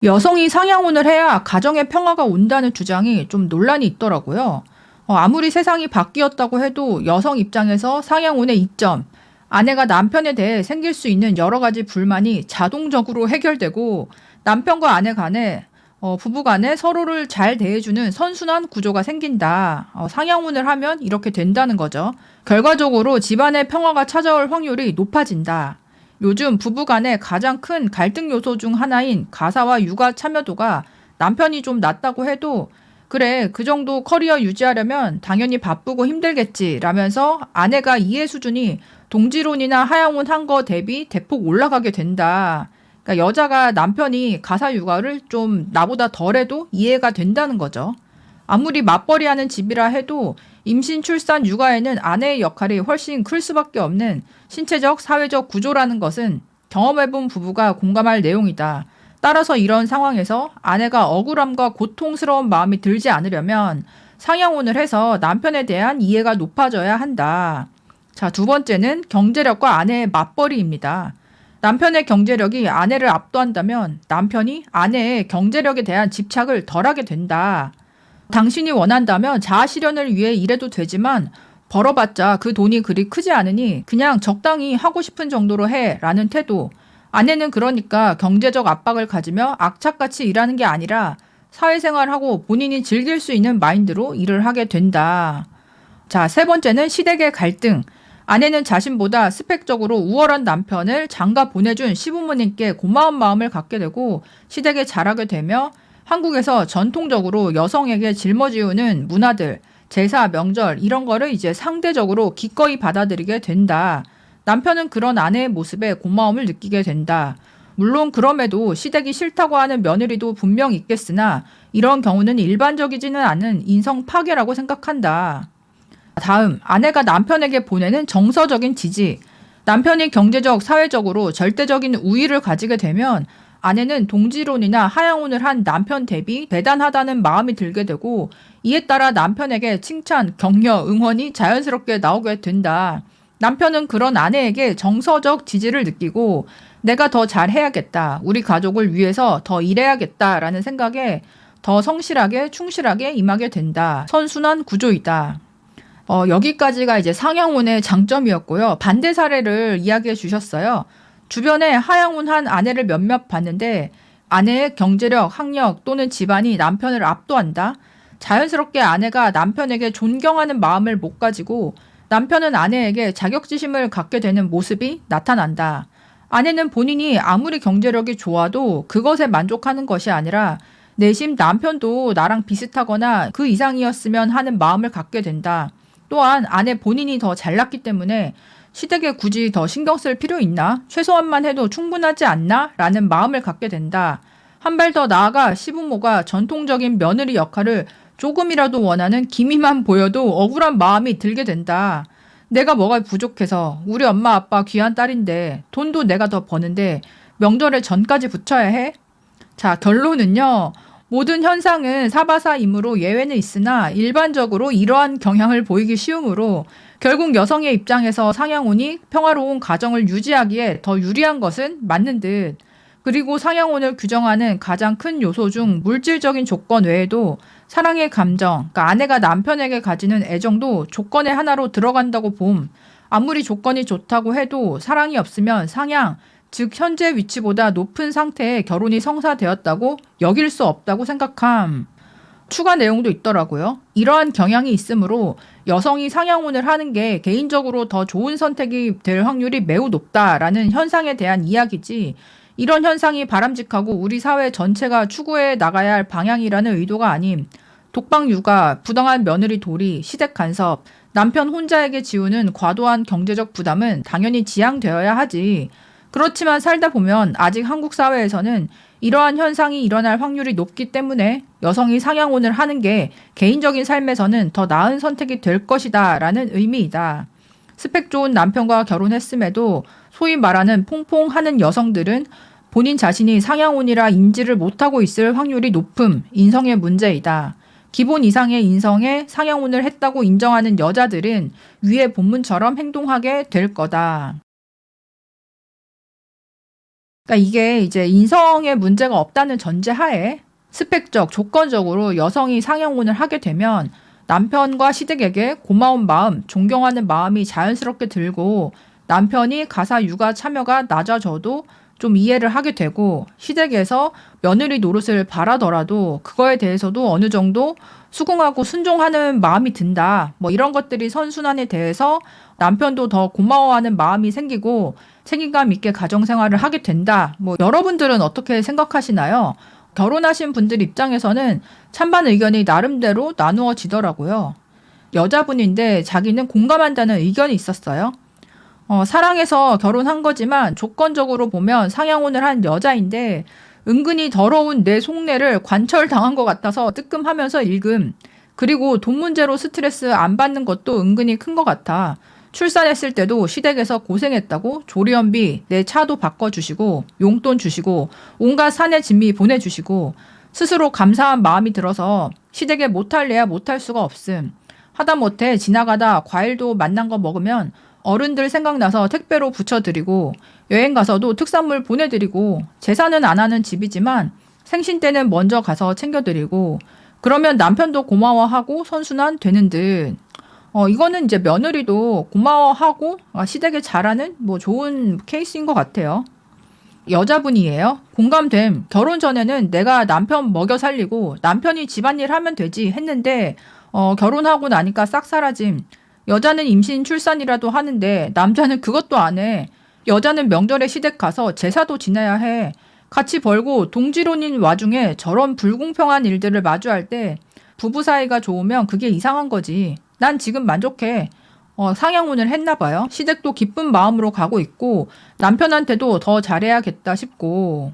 여성이 상향혼을 해야 가정의 평화가 온다는 주장이 좀 논란이 있더라고요. 아무리 세상이 바뀌었다고 해도 여성 입장에서 상향혼의 이점, 아내가 남편에 대해 생길 수 있는 여러 가지 불만이 자동적으로 해결되고 남편과 아내 간에 부부 간에 서로를 잘 대해주는 선순환 구조가 생긴다. 상향혼을 하면 이렇게 된다는 거죠. 결과적으로 집안의 평화가 찾아올 확률이 높아진다. 요즘 부부 간의 가장 큰 갈등 요소 중 하나인 가사와 육아 참여도가 남편이 좀 낮다고 해도 그래, 그 정도 커리어 유지하려면 당연히 바쁘고 힘들겠지 라면서 아내가 이해 수준이 동지론이나 하향혼 한 거 대비 대폭 올라가게 된다. 그러니까 여자가 남편이 가사 육아를 좀 나보다 덜해도 이해가 된다는 거죠. 아무리 맞벌이하는 집이라 해도 임신, 출산, 육아에는 아내의 역할이 훨씬 클 수밖에 없는 신체적, 사회적 구조라는 것은 경험해본 부부가 공감할 내용이다. 따라서 이런 상황에서 아내가 억울함과 고통스러운 마음이 들지 않으려면 상향혼을 해서 남편에 대한 이해가 높아져야 한다. 자, 두 번째는 경제력과 아내의 맞벌이입니다. 남편의 경제력이 아내를 압도한다면 남편이 아내의 경제력에 대한 집착을 덜하게 된다. 당신이 원한다면 자아실현을 위해 일해도 되지만 벌어봤자 그 돈이 그리 크지 않으니 그냥 적당히 하고 싶은 정도로 해 라는 태도. 아내는 그러니까 경제적 압박을 가지며 악착같이 일하는 게 아니라 사회생활하고 본인이 즐길 수 있는 마인드로 일을 하게 된다. 자, 세 번째는 시댁의 갈등. 아내는 자신보다 스펙적으로 우월한 남편을 장가 보내준 시부모님께 고마운 마음을 갖게 되고 시댁에 잘하게 되며 한국에서 전통적으로 여성에게 짊어지우는 문화들, 제사, 명절 이런 거를 이제 상대적으로 기꺼이 받아들이게 된다. 남편은 그런 아내의 모습에 고마움을 느끼게 된다. 물론 그럼에도 시댁이 싫다고 하는 며느리도 분명 있겠으나 이런 경우는 일반적이지는 않은 인성 파괴라고 생각한다. 다음, 아내가 남편에게 보내는 정서적인 지지. 남편이 경제적, 사회적으로 절대적인 우위를 가지게 되면 아내는 동지론이나 하향혼을 한 남편 대비 대단하다는 마음이 들게 되고 이에 따라 남편에게 칭찬, 격려, 응원이 자연스럽게 나오게 된다. 남편은 그런 아내에게 정서적 지지를 느끼고 내가 더 잘해야겠다. 우리 가족을 위해서 더 일해야겠다라는 생각에 더 성실하게, 충실하게 임하게 된다. 선순환 구조이다. 여기까지가 이제 상향혼의 장점이었고요. 반대 사례를 이야기해 주셨어요. 주변에 하향혼한 아내를 몇몇 봤는데 아내의 경제력, 학력 또는 집안이 남편을 압도한다. 자연스럽게 아내가 남편에게 존경하는 마음을 못 가지고 남편은 아내에게 자격지심을 갖게 되는 모습이 나타난다. 아내는 본인이 아무리 경제력이 좋아도 그것에 만족하는 것이 아니라 내심 남편도 나랑 비슷하거나 그 이상이었으면 하는 마음을 갖게 된다. 또한 아내 본인이 더 잘났기 때문에 시댁에 굳이 더 신경 쓸 필요 있나? 최소한만 해도 충분하지 않나? 라는 마음을 갖게 된다. 한 발 더 나아가 시부모가 전통적인 며느리 역할을 조금이라도 원하는 기미만 보여도 억울한 마음이 들게 된다. 내가 뭐가 부족해서 우리 엄마 아빠 귀한 딸인데 돈도 내가 더 버는데 명절에 전까지 붙여야 해? 자, 결론은요. 모든 현상은 사바사이므로 예외는 있으나 일반적으로 이러한 경향을 보이기 쉬우므로 결국 여성의 입장에서 상향혼이 평화로운 가정을 유지하기에 더 유리한 것은 맞는 듯. 그리고 상향혼을 규정하는 가장 큰 요소 중 물질적인 조건 외에도 사랑의 감정, 그러니까 아내가 남편에게 가지는 애정도 조건의 하나로 들어간다고 봄. 아무리 조건이 좋다고 해도 사랑이 없으면 상향, 즉 현재 위치보다 높은 상태에 결혼이 성사되었다고 여길 수 없다고 생각함. 추가 내용도 있더라고요. 이러한 경향이 있으므로 여성이 상향혼을 하는 게 개인적으로 더 좋은 선택이 될 확률이 매우 높다라는 현상에 대한 이야기지, 이런 현상이 바람직하고 우리 사회 전체가 추구해 나가야 할 방향이라는 의도가 아님, 독방 육아, 부당한 며느리 도리, 시댁 간섭, 남편 혼자에게 지우는 과도한 경제적 부담은 당연히 지양되어야 하지. 그렇지만 살다 보면 아직 한국 사회에서는 이러한 현상이 일어날 확률이 높기 때문에 여성이 상향혼을 하는 게 개인적인 삶에서는 더 나은 선택이 될 것이다 라는 의미이다. 스펙 좋은 남편과 결혼했음에도 소위 말하는 퐁퐁하는 여성들은 본인 자신이 상향혼이라 인지를 못하고 있을 확률이 높음, 인성의 문제이다. 기본 이상의 인성에 상향혼을 했다고 인정하는 여자들은 위의 본문처럼 행동하게 될 거다. 그러니까 이게 이제 인성에 문제가 없다는 전제하에 스펙적, 조건적으로 여성이 상영혼을 하게 되면 남편과 시댁에게 고마운 마음, 존경하는 마음이 자연스럽게 들고 남편이 가사 육아 참여가 낮아져도 좀 이해를 하게 되고 시댁에서 며느리 노릇을 바라더라도 그거에 대해서도 어느 정도 수긍하고 순종하는 마음이 든다. 뭐 이런 것들이 선순환에 대해서 남편도 더 고마워하는 마음이 생기고 책임감 있게 가정생활을 하게 된다. 뭐 여러분들은 어떻게 생각하시나요? 결혼하신 분들 입장에서는 찬반 의견이 나름대로 나누어지더라고요. 여자분인데 자기는 공감한다는 의견이 있었어요. 사랑해서 결혼한 거지만 조건적으로 보면 상향혼을 한 여자인데 은근히 더러운 내 속내를 관철당한 것 같아서 뜨끔하면서 읽음. 그리고 돈 문제로 스트레스 안 받는 것도 은근히 큰 것 같아. 출산했을 때도 시댁에서 고생했다고 조리원비, 내 차도 바꿔주시고 용돈 주시고 온갖 사내 진미 보내주시고 스스로 감사한 마음이 들어서 시댁에 못할래야 못할 수가 없음. 하다못해 지나가다 과일도 맛난 거 먹으면 어른들 생각나서 택배로 붙여드리고 여행 가서도 특산물 보내드리고 제사는 안 하는 집이지만 생신 때는 먼저 가서 챙겨드리고 그러면 남편도 고마워하고 선순환 되는 듯. 이거는 이제 며느리도 고마워하고 시댁에 잘하는 뭐 좋은 케이스인 것 같아요. 여자분이에요. 공감됨. 결혼 전에는 내가 남편 먹여 살리고 남편이 집안일 하면 되지 했는데 결혼하고 나니까 싹 사라짐. 여자는 임신 출산이라도 하는데 남자는 그것도 안 해. 여자는 명절에 시댁 가서 제사도 지내야 해. 같이 벌고 동지론인 와중에 저런 불공평한 일들을 마주할 때 부부 사이가 좋으면 그게 이상한 거지. 난 지금 만족해. 상향혼을 했나 봐요. 시댁도 기쁜 마음으로 가고 있고 남편한테도 더 잘해야겠다 싶고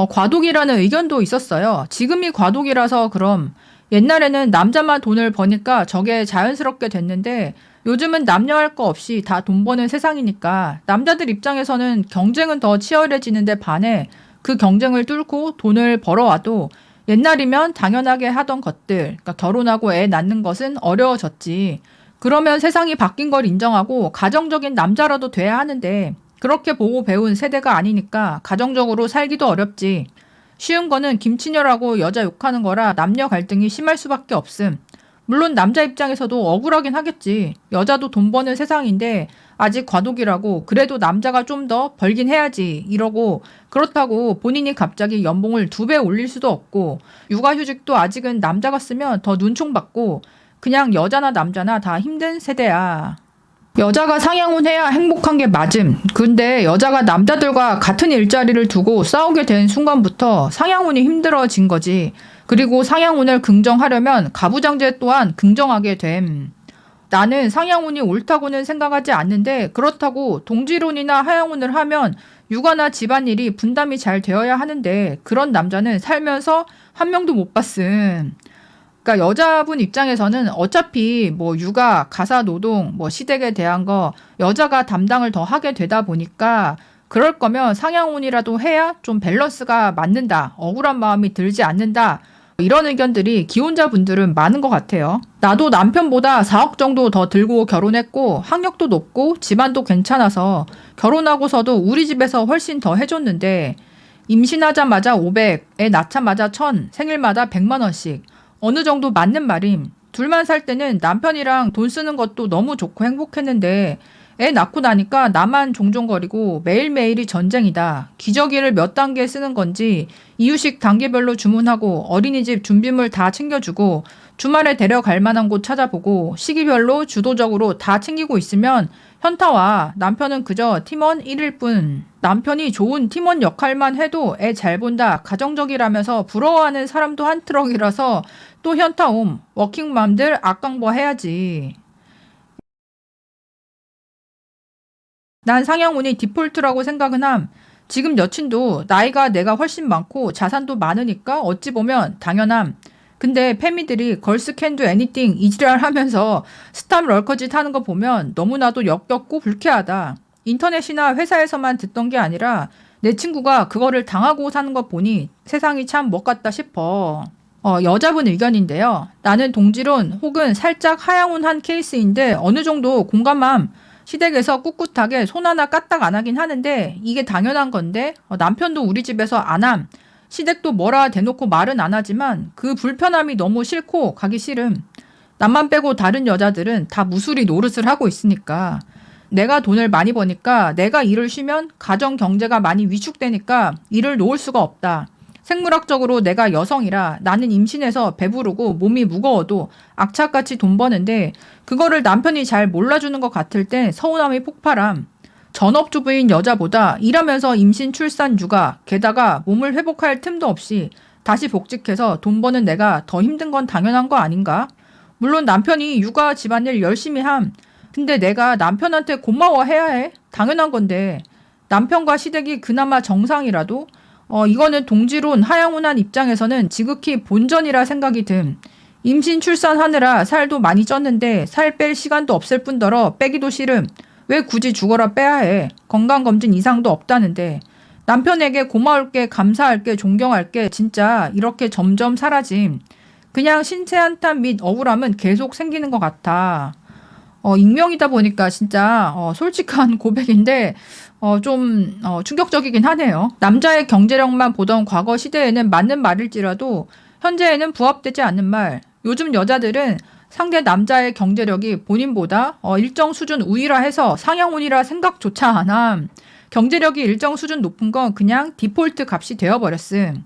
과도기라는 의견도 있었어요. 지금이 과도기라서 그럼 옛날에는 남자만 돈을 버니까 저게 자연스럽게 됐는데 요즘은 남녀 할 거 없이 다 돈 버는 세상이니까 남자들 입장에서는 경쟁은 더 치열해지는데 반해 그 경쟁을 뚫고 돈을 벌어와도 옛날이면 당연하게 하던 것들, 그러니까 결혼하고 애 낳는 것은 어려워졌지. 그러면 세상이 바뀐 걸 인정하고 가정적인 남자라도 돼야 하는데 그렇게 보고 배운 세대가 아니니까 가정적으로 살기도 어렵지. 쉬운 거는 김치녀라고 여자 욕하는 거라 남녀 갈등이 심할 수밖에 없음. 물론 남자 입장에서도 억울하긴 하겠지. 여자도 돈 버는 세상인데 아직 과도기라고 그래도 남자가 좀 더 벌긴 해야지 이러고 그렇다고 본인이 갑자기 연봉을 2배 올릴 수도 없고 육아휴직도 아직은 남자가 쓰면 더 눈총받고 그냥 여자나 남자나 다 힘든 세대야. 여자가 상향혼 해야 행복한 게 맞음. 근데 여자가 남자들과 같은 일자리를 두고 싸우게 된 순간부터 상향혼이 힘들어진 거지. 그리고 상향혼을 긍정하려면 가부장제 또한 긍정하게 됨. 나는 상향혼이 옳다고는 생각하지 않는데 그렇다고 동지론이나 하향혼을 하면 육아나 집안일이 분담이 잘 되어야 하는데 그런 남자는 살면서 한 명도 못 봤음. 그러니까 여자분 입장에서는 어차피 뭐 육아, 가사 노동, 뭐 시댁에 대한 거 여자가 담당을 더 하게 되다 보니까 그럴 거면 상향혼이라도 해야 좀 밸런스가 맞는다. 억울한 마음이 들지 않는다. 이런 의견들이 기혼자분들은 많은 것 같아요. 나도 남편보다 4억 정도 더 들고 결혼했고 학력도 높고 집안도 괜찮아서 결혼하고서도 우리 집에서 훨씬 더 해줬는데 임신하자마자 500, 애 낳자마자 1000, 생일마다 100만 원씩 어느 정도 맞는 말임. 둘만 살 때는 남편이랑 돈 쓰는 것도 너무 좋고 행복했는데 애 낳고 나니까 나만 종종거리고 매일매일이 전쟁이다. 기저귀를 몇 단계 쓰는 건지 이유식 단계별로 주문하고 어린이집 준비물 다 챙겨주고 주말에 데려갈 만한 곳 찾아보고 시기별로 주도적으로 다 챙기고 있으면 현타와 남편은 그저 팀원 1일 뿐. 남편이 좋은 팀원 역할만 해도 애 잘 본다, 가정적이라면서 부러워하는 사람도 한 트럭이라서 또 현타옴. 워킹맘들 악강보 해야지. 난 상향혼이 디폴트라고 생각은 함. 지금 여친도 나이가 내가 훨씬 많고 자산도 많으니까 어찌 보면 당연함. 근데 패미들이 걸스 캔도 애니띵 이지랄 하면서 스탑 럴커짓 하는 거 보면 너무나도 역겹고 불쾌하다. 인터넷이나 회사에서만 듣던 게 아니라 내 친구가 그거를 당하고 사는 거 보니 세상이 참 못 같다 싶어. 여자분 의견인데요. 나는 동지론 혹은 살짝 하향혼한 케이스인데 어느 정도 공감함. 시댁에서 꿋꿋하게 손 하나 까딱 안 하긴 하는데 이게 당연한 건데 남편도 우리 집에서 안 함. 시댁도 뭐라 대놓고 말은 안 하지만 그 불편함이 너무 싫고 가기 싫음. 남만 빼고 다른 여자들은 다 무수리 노릇을 하고 있으니까. 내가 돈을 많이 버니까 내가 일을 쉬면 가정 경제가 많이 위축되니까 일을 놓을 수가 없다. 생물학적으로 내가 여성이라 나는 임신해서 배부르고 몸이 무거워도 악착같이 돈 버는데 그거를 남편이 잘 몰라주는 것 같을 때 서운함이 폭발함. 전업주부인 여자보다 일하면서 임신, 출산, 육아, 게다가 몸을 회복할 틈도 없이 다시 복직해서 돈 버는 내가 더 힘든 건 당연한 거 아닌가? 물론 남편이 육아 집안일 열심히 함. 근데 내가 남편한테 고마워해야 해. 당연한 건데 남편과 시댁이 그나마 정상이라도 이거는 동지론 하양운한 입장에서는 지극히 본전이라 생각이 듬. 임신 출산하느라 살도 많이 쪘는데 살 뺄 시간도 없을 뿐더러 빼기도 싫음. 왜 굳이 죽어라 빼야 해. 건강검진 이상도 없다는데. 남편에게 고마울 게 감사할 게 존경할 게 진짜 이렇게 점점 사라짐. 그냥 신체 한탄 및 억울함은 계속 생기는 것 같아. 익명이다 보니까 진짜 솔직한 고백인데 좀 충격적이긴 하네요. 남자의 경제력만 보던 과거 시대에는 맞는 말일지라도 현재에는 부합되지 않는 말. 요즘 여자들은 상대 남자의 경제력이 본인보다 일정 수준 우위라 해서 상향운이라 생각조차 안 함. 경제력이 일정 수준 높은 건 그냥 디폴트 값이 되어버렸음.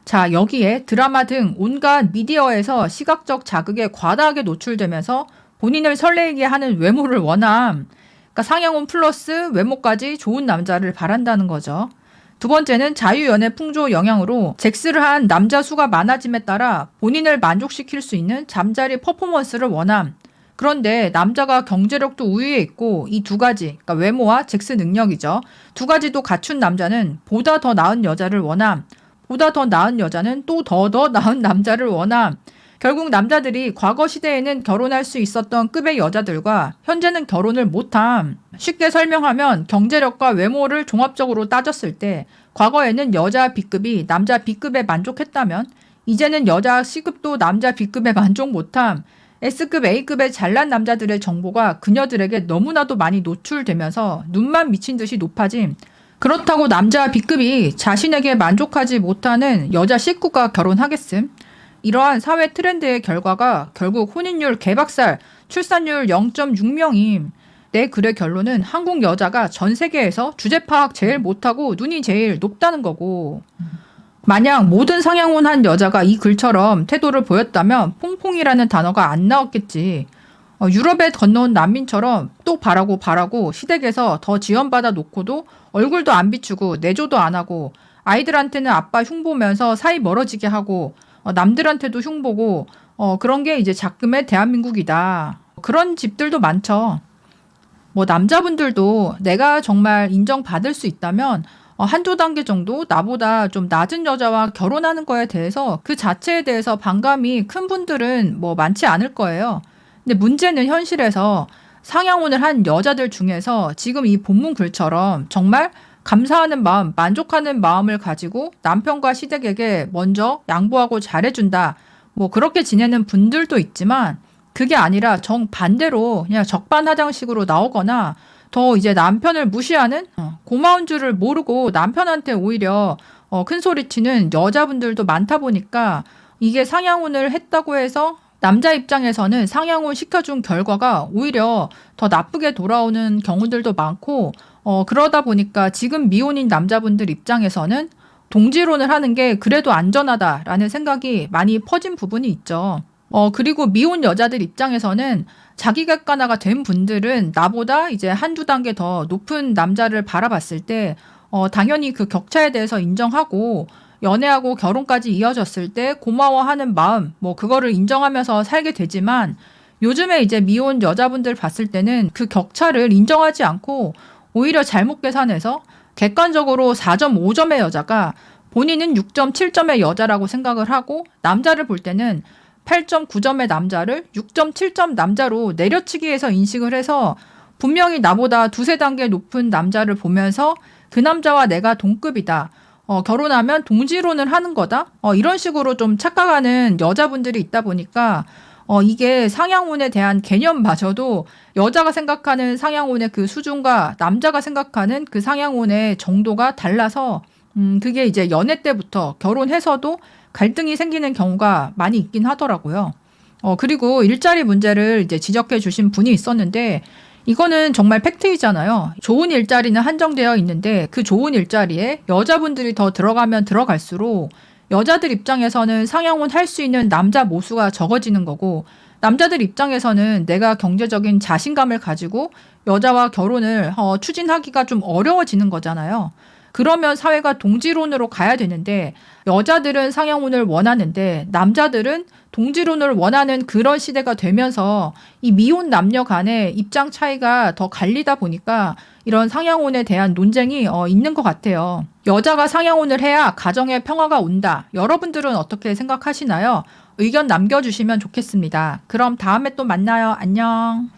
자, 여기에 드라마 등 온갖 미디어에서 시각적 자극에 과다하게 노출되면서 본인을 설레게 하는 외모를 원함. 그러니까 상향운 플러스 외모까지 좋은 남자를 바란다는 거죠. 두 번째는 자유연애 풍조 영향으로 잭스를 한 남자 수가 많아짐에 따라 본인을 만족시킬 수 있는 잠자리 퍼포먼스를 원함. 그런데 남자가 경제력도 우위에 있고 이 두 가지, 그러니까 외모와 잭스 능력이죠. 두 가지도 갖춘 남자는 보다 더 나은 여자를 원함. 보다 더 나은 여자는 또 더 나은 남자를 원함. 결국 남자들이 과거 시대에는 결혼할 수 있었던 급의 여자들과 현재는 결혼을 못함. 쉽게 설명하면 경제력과 외모를 종합적으로 따졌을 때 과거에는 여자 B급이 남자 B급에 만족했다면 이제는 여자 C급도 남자 B급에 만족 못함. S급, A급의 잘난 남자들의 정보가 그녀들에게 너무나도 많이 노출되면서 눈만 미친 듯이 높아짐. 그렇다고 남자 B급이 자신에게 만족하지 못하는 여자 C급과 결혼하겠음? 이러한 사회 트렌드의 결과가 결국 혼인율 개박살, 출산율 0.6명임. 내 글의 결론은 한국 여자가 전 세계에서 주제 파악 제일 못하고 눈이 제일 높다는 거고. 만약 모든 상향운한 여자가 이 글처럼 태도를 보였다면 퐁퐁이라는 단어가 안 나왔겠지. 유럽에 건너온 난민처럼 또 바라고 시댁에서 더 지원받아 놓고도 얼굴도 안 비추고 내조도 안 하고 아이들한테는 아빠 흉보면서 사이 멀어지게 하고 남들한테도 흉보고 그런 게 이제 작금의 대한민국이다. 그런 집들도 많죠. 뭐 남자분들도 내가 정말 인정받을 수 있다면 한두 단계 정도 나보다 좀 낮은 여자와 결혼하는 거에 대해서 그 자체에 대해서 반감이 큰 분들은 뭐 많지 않을 거예요. 근데 문제는 현실에서 상향혼을 한 여자들 중에서 지금 이 본문 글처럼 정말 감사하는 마음, 만족하는 마음을 가지고 남편과 시댁에게 먼저 양보하고 잘해준다. 뭐 그렇게 지내는 분들도 있지만 그게 아니라 정반대로 그냥 적반하장식으로 나오거나 더 이제 남편을 무시하는 고마운 줄을 모르고 남편한테 오히려 큰 소리치는 여자분들도 많다 보니까 이게 상향혼을 했다고 해서 남자 입장에서는 상향혼 시켜준 결과가 오히려 더 나쁘게 돌아오는 경우들도 많고 그러다 보니까 지금 미혼인 남자분들 입장에서는 동지론을 하는 게 그래도 안전하다라는 생각이 많이 퍼진 부분이 있죠. 그리고 미혼 여자들 입장에서는 자기 객관화가 된 분들은 나보다 이제 한두 단계 더 높은 남자를 바라봤을 때 당연히 그 격차에 대해서 인정하고 연애하고 결혼까지 이어졌을 때 고마워하는 마음, 뭐 그거를 인정하면서 살게 되지만 요즘에 이제 미혼 여자분들 봤을 때는 그 격차를 인정하지 않고 오히려 잘못 계산해서 객관적으로 4.5점의 여자가 본인은 6.7점의 여자라고 생각을 하고 남자를 볼 때는 8.9점의 남자를 6.7점 남자로 내려치기해서 인식을 해서 분명히 나보다 두세 단계 높은 남자를 보면서 그 남자와 내가 동급이다. 결혼하면 동지론을 하는 거다. 이런 식으로 좀 착각하는 여자분들이 있다 보니까 이게 상향혼에 대한 개념마저도 여자가 생각하는 상향혼의 그 수준과 남자가 생각하는 그 상향혼의 정도가 달라서 그게 이제 연애 때부터 결혼해서도 갈등이 생기는 경우가 많이 있긴 하더라고요. 그리고 일자리 문제를 이제 지적해 주신 분이 있었는데 이거는 정말 팩트이잖아요. 좋은 일자리는 한정되어 있는데 그 좋은 일자리에 여자분들이 더 들어가면 들어갈수록 여자들 입장에서는 상향혼 할 수 있는 남자 모수가 적어지는 거고 남자들 입장에서는 내가 경제적인 자신감을 가지고 여자와 결혼을 추진하기가 좀 어려워지는 거잖아요. 그러면 사회가 동지론으로 가야 되는데 여자들은 상향혼을 원하는데 남자들은 동지론을 원하는 그런 시대가 되면서 이 미혼 남녀 간의 입장 차이가 더 갈리다 보니까 이런 상향혼에 대한 논쟁이 있는 것 같아요. 여자가 상향혼을 해야 가정에 평화가 온다. 여러분들은 어떻게 생각하시나요? 의견 남겨주시면 좋겠습니다. 그럼 다음에 또 만나요. 안녕.